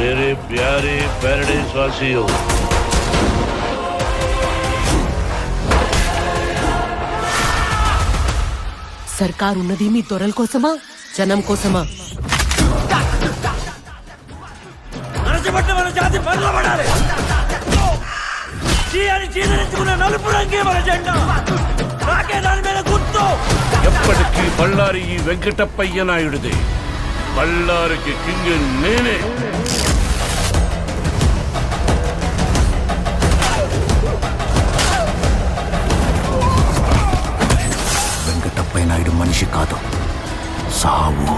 मेरे प्यारे पैराडाइज वासियों, సర్కారు ఉన్నది మీ దొరల కోసమా జనం కోసమా? మన జాతి పడలబడాలి. నలుపు రంగే మన జెండా. నాకే దాని మీద గుర్తు. ఎప్పటికీ బళ్ళారి ఈ వెంకటప్పయ్య నాయుడిదే. బళ్ళారికి కింగ్ నేనే. వెంకటప్పయ్య నాయుడు మనిషి కాదు, సావు.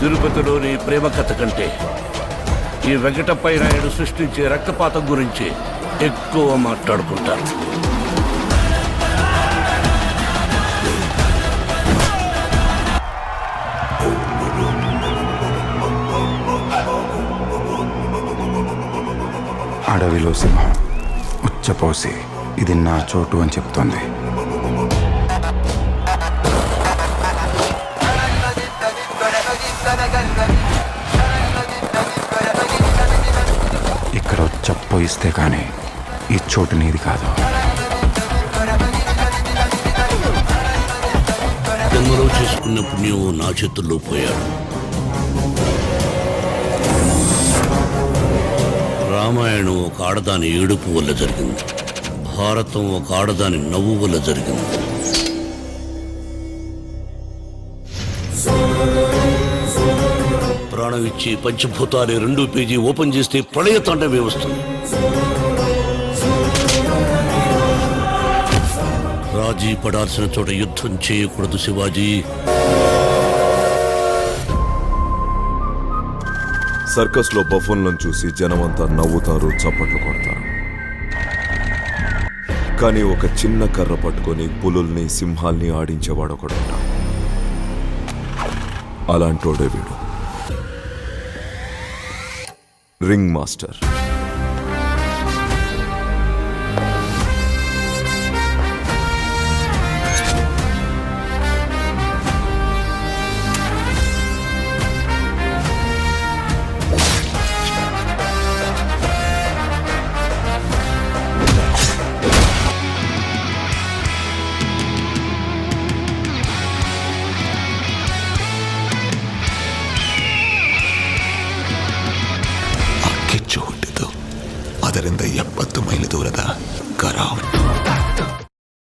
తిరుపతిలోని ప్రేమ కథ కంటే ఈ వెంకటప్పయ్య నాయుడు సృష్టించే రక్తపాతం గురించి ఎక్కువ మాట్లాడుకుంటారు. అడవిలో సింహం ఉచ్చపోసి ఇది నా చోటు అని చెప్తోంది. ఇక్కడ ఉచ్చపోయిస్తే కానీ ఈ చోటు నీది కాదు. జన్మలో చేసుకున్న పుణ్యం నా చేతుల్లో పోయాడు. రామాయణం ఒక ఆడదాని ఏడుపు వల్ల జరిగింది. భారతం ఒక ఆడదాని నవ్వు వల్ల జరిగింది. ప్రాణం ఇచ్చి పంచభూతాలే 2 పేజీ ఓపెన్ చేస్తే ప్రళయతాండవే వస్తుంది. రాజీ పడాల్సిన చోట యుద్ధం చేయకూడదు శివాజీ. సర్కస్ లో బఫోన్లను చూసి జనమంతా నవ్వుతారు, చప్పట్లు కొడతారు. కానీ ఒక చిన్న కర్ర పట్టుకొని పులుల్ని సింహాల్ని ఆడించేవాడొకడు ఉంటాడు. అలాంటోడే వీడు, రింగ్ మాస్టర్.